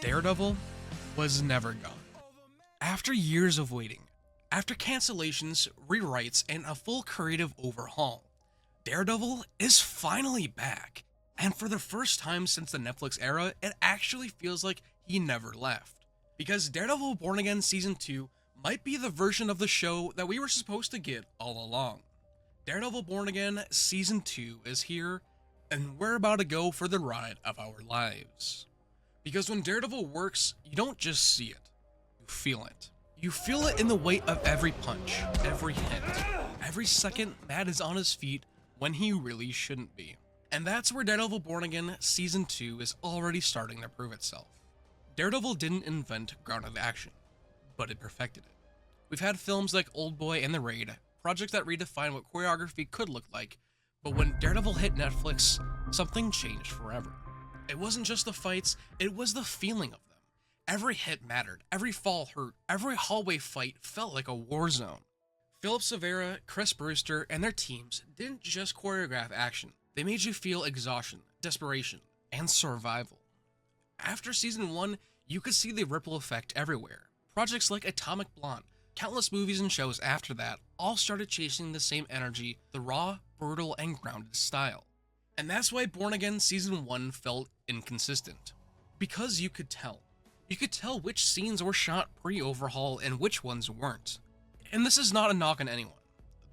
Daredevil was never gone. After years of waiting, after cancellations, rewrites, and a full creative overhaul, Daredevil is finally back. And for the first time since the Netflix era, it actually feels like he never left. Because Daredevil Born Again Season 2 might be the version of the show that we were supposed to get all along. Daredevil Born Again Season 2 is here, and we're about to go for the ride of our lives. Because when Daredevil works, you don't just see it, you feel it. You feel it in the weight of every punch, every hit, every second Matt is on his feet when he really shouldn't be. And that's where Daredevil Born Again Season 2 is already starting to prove itself. Daredevil didn't invent grounded action, but it perfected it. We've had films like Oldboy and The Raid, projects that redefine what choreography could look like, but when Daredevil hit Netflix, something changed forever. It wasn't just the fights, it was the feeling of them. Every hit mattered, every fall hurt, every hallway fight felt like a war zone. Philip Severa, Chris Brewster, and their teams didn't just choreograph action, they made you feel exhaustion, desperation, and survival. After Season 1, you could see the ripple effect everywhere. Projects like Atomic Blonde, countless movies and shows after that, all started chasing the same energy, the raw, brutal, and grounded style. And that's why Born Again Season 1 felt inconsistent. Because you could tell. You could tell which scenes were shot pre-overhaul and which ones weren't. And this is not a knock on anyone.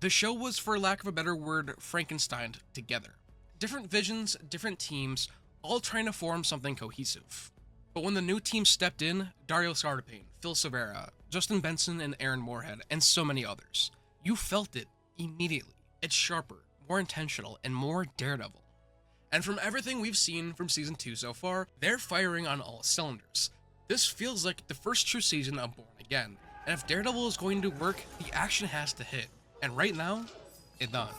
The show was, for lack of a better word, Frankensteined together. Different visions, different teams, all trying to form something cohesive. But when the new team stepped in, Dario Scarpine, Phil Severa, Justin Benson, and Aaron Moorhead, and so many others, you felt it immediately. It's sharper, more intentional, and more Daredevil. And from everything we've seen from Season 2 so far, they're firing on all cylinders. This feels like the first true season of Born Again, and if Daredevil is going to work, the action has to hit. And right now, it does.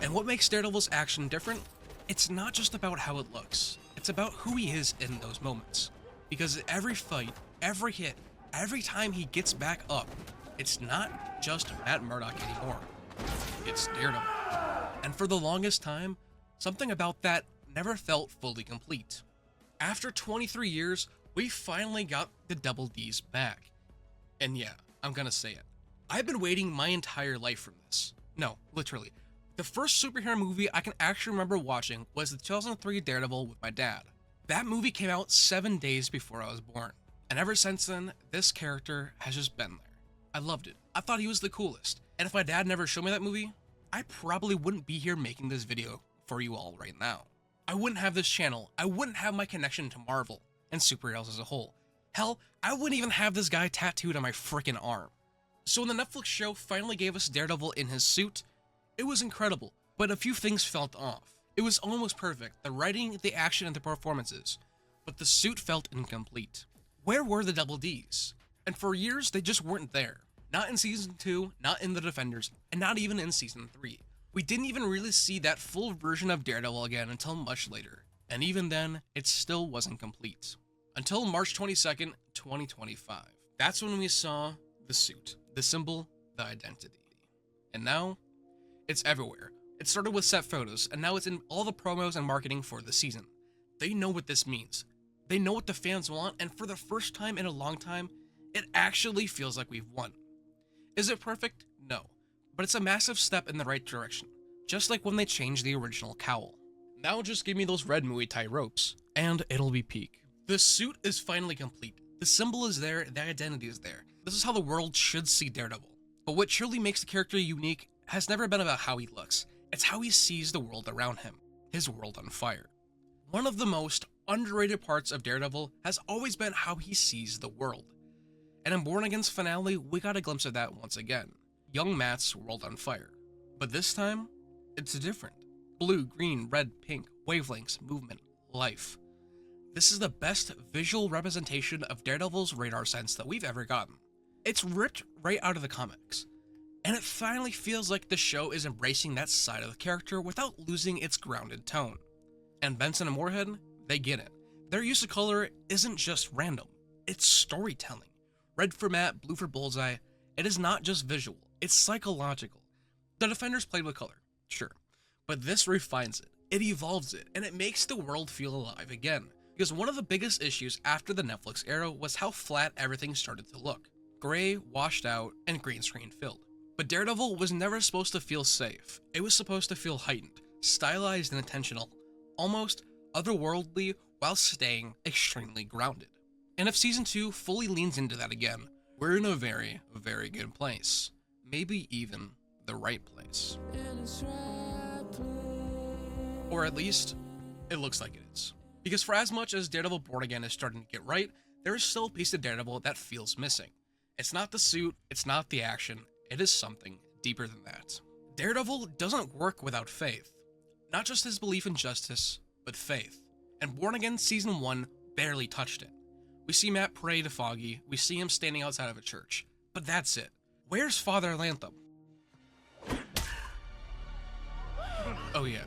And what makes Daredevil's action different? It's not just about how it looks, it's about who he is in those moments. Because every fight, every hit, every time he gets back up, it's not just Matt Murdock anymore. It's Daredevil. And for the longest time, something about that never felt fully complete. After 23 years, we finally got the Double D's back. And yeah, I'm gonna say it. I've been waiting my entire life for this. No, literally. The first superhero movie I can actually remember watching was the 2003 Daredevil with my dad. That movie came out 7 days before I was born. And ever since then, this character has just been there. I loved it. I thought he was the coolest. And if my dad never showed me that movie, I probably wouldn't be here making this video for you all right now. I wouldn't have this channel. I wouldn't have my connection to Marvel and superheroes as a whole. Hell, I wouldn't even have this guy tattooed on my frickin' arm. So when the Netflix show finally gave us Daredevil in his suit, it was incredible, but a few things felt off. It was almost perfect, the writing, the action, and the performances, but the suit felt incomplete. Where were the Double Ds? And for years, they just weren't there. Not in Season 2, not in The Defenders, and not even in Season 3. We didn't even really see that full version of Daredevil again until much later, and even then, it still wasn't complete. Until March 22nd, 2025. That's when we saw the suit, the symbol, the identity. And now, it's everywhere. It started with set photos, and now it's in all the promos and marketing for the season. They know what this means. They know what the fans want, and for the first time in a long time, it actually feels like we've won. Is it perfect? No. But it's a massive step in the right direction, just like when they changed the original cowl. Now just give me those red Muay Thai ropes, and it'll be peak. The suit is finally complete. The symbol is there, the identity is there. This is how the world should see Daredevil. But what truly makes the character unique has never been about how he looks. It's how he sees the world around him, his world on fire. One of the most underrated parts of Daredevil has always been how he sees the world. And in Born Again's finale, we got a glimpse of that once again. Young Matt's world on fire. But this time, it's different. Blue, green, red, pink, wavelengths, movement, life. This is the best visual representation of Daredevil's radar sense that we've ever gotten. It's ripped right out of the comics. And it finally feels like the show is embracing that side of the character without losing its grounded tone. And Vincent and Moorhead, they get it. Their use of color isn't just random, it's storytelling. Red for Matt, blue for Bullseye, it is not just visual, it's psychological. The Defenders played with color, sure, but this refines it, it evolves it, and it makes the world feel alive again. Because one of the biggest issues after the Netflix era was how flat everything started to look. Gray, washed out, and green screen filled. But Daredevil was never supposed to feel safe. It was supposed to feel heightened, stylized and intentional, almost otherworldly while staying extremely grounded. And if Season 2 fully leans into that again, we're in a very, very good place. Maybe even the right place. Or at least, it looks like it is. Because for as much as Daredevil Born Again is starting to get right, there is still a piece of Daredevil that feels missing. It's not the suit, it's not the action, it is something deeper than that. Daredevil doesn't work without faith. Not just his belief in justice, but faith. And Born Again Season 1 barely touched it. We see Matt pray to Foggy, we see him standing outside of a church. But that's it. Where's Father Lantham? Oh yeah,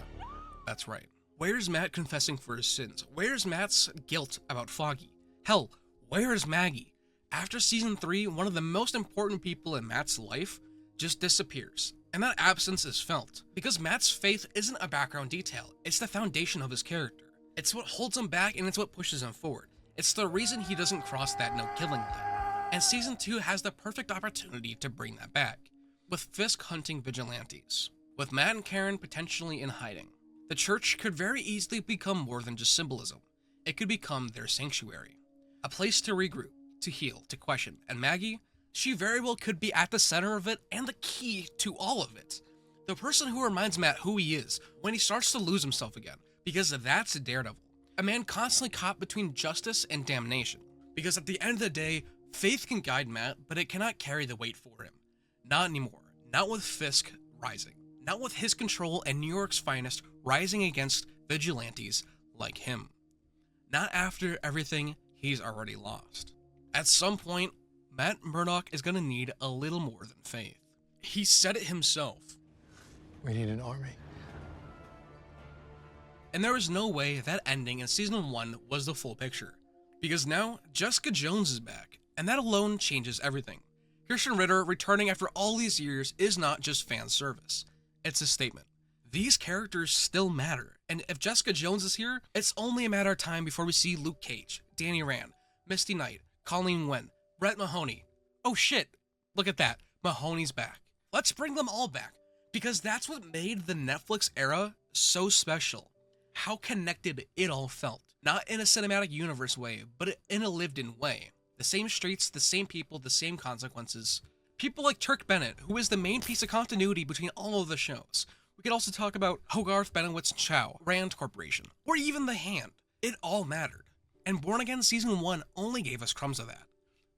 that's right. Where's Matt confessing for his sins? Where's Matt's guilt about Foggy? Hell, where's Maggie? After Season 3, one of the most important people in Matt's life just disappears. And that absence is felt. Because Matt's faith isn't a background detail, it's the foundation of his character. It's what holds him back and it's what pushes him forward. It's the reason he doesn't cross that no-killing line. And Season 2 has the perfect opportunity to bring that back. With Fisk hunting vigilantes. With Matt and Karen potentially in hiding. The church could very easily become more than just symbolism. It could become their sanctuary. A place to regroup, to heal, to question. And Maggie, she very well could be at the center of it and the key to all of it. The person who reminds Matt who he is when he starts to lose himself again. Because that's Daredevil. A man constantly caught between justice and damnation. Because at the end of the day, faith can guide Matt, but it cannot carry the weight for him. Not anymore. Not with Fisk rising. Not with his control and New York's finest rising against vigilantes like him. Not after everything he's already lost. At some point, Matt Murdock is going to need a little more than faith. He said it himself. We need an army. And there is no way that ending in Season 1 was the full picture. Because now, Jessica Jones is back, and that alone changes everything. Christian Ritter returning after all these years is not just fan service. It's a statement. These characters still matter, and if Jessica Jones is here, it's only a matter of time before we see Luke Cage, Danny Rand, Misty Knight, Colleen Wynn, Brett Mahoney. Oh shit, look at that, Mahoney's back. Let's bring them all back, because that's what made the Netflix era so special. How connected it all felt. Not in a cinematic universe way, but in a lived-in way. The same streets, the same people, the same consequences. People like Turk Bennett, who is the main piece of continuity between all of the shows. We could also talk about Hogarth, Benowitz, Chow, Rand Corporation, or even The Hand. It all mattered. And Born Again Season 1 only gave us crumbs of that.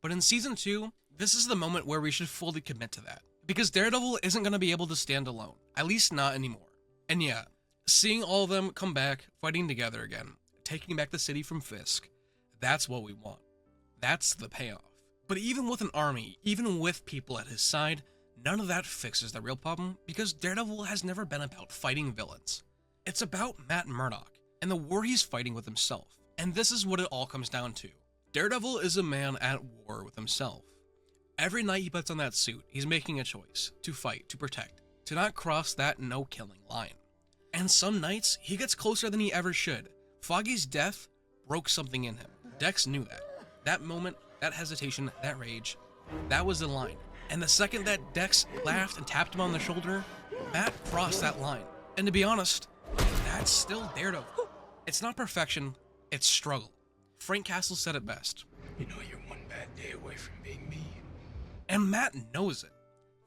But in Season 2, this is the moment where we should fully commit to that. Because Daredevil isn't going to be able to stand alone. At least not anymore. And yeah, seeing all of them come back, fighting together again, taking back the city from Fisk, that's what we want. That's the payoff. But even with an army, even with people at his side, none of that fixes the real problem, because Daredevil has never been about fighting villains. It's about Matt Murdock, and the war he's fighting with himself. And this is what it all comes down to. Daredevil is a man at war with himself. Every night he puts on that suit, he's making a choice, to fight, to protect, to not cross that no-killing line. And some nights, he gets closer than he ever should. Foggy's death broke something in him. Dex knew that. That moment, that hesitation, that rage, that was the line. And the second that Dex laughed and tapped him on the shoulder, Matt crossed that line. And to be honest, that's still Daredevil. It's not perfection, it's struggle. Frank Castle said it best. You know you're one bad day away from being me. And Matt knows it.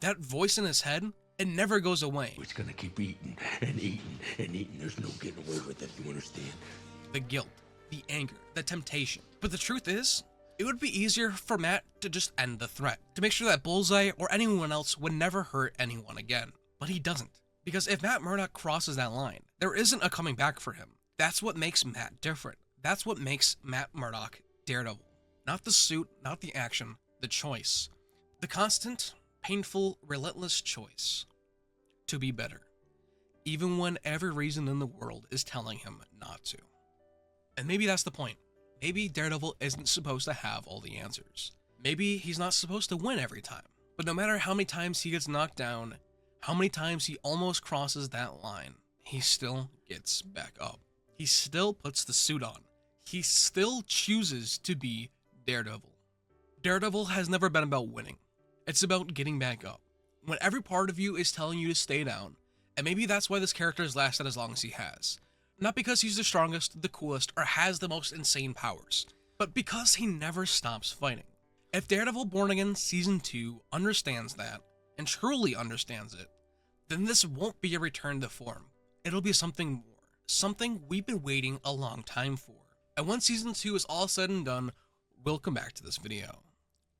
That voice in his head, it never goes away. It's gonna keep eating and eating and eating. There's no getting away with it, you understand? The guilt, the anger, the temptation. But the truth is, it would be easier for Matt to just end the threat, to make sure that Bullseye or anyone else would never hurt anyone again. But he doesn't. Because if Matt Murdock crosses that line, there isn't a coming back for him. That's what makes Matt different. That's what makes Matt Murdock Daredevil. Not the suit, not the action, the choice. The constant, painful, relentless choice to be better, even when every reason in the world is telling him not to. And maybe that's the point. Maybe Daredevil isn't supposed to have all the answers. Maybe he's not supposed to win every time. But no matter how many times he gets knocked down, how many times he almost crosses that line, he still gets back up. He still puts the suit on. he still chooses to be Daredevil. Daredevil has never been about winning. It's about getting back up. When every part of you is telling you to stay down, and maybe that's why this character has lasted as long as he has. Not because he's the strongest, the coolest, or has the most insane powers, but because he never stops fighting. If Daredevil Born Again Season 2 understands that, and truly understands it, then this won't be a return to form. It'll be something more. Something we've been waiting a long time for. And when Season 2 is all said and done, we'll come back to this video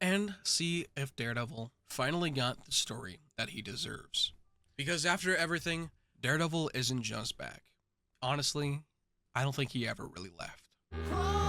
and see if Daredevil finally got the story that he deserves. Because after everything, Daredevil isn't just back. Honestly, I don't think he ever really left.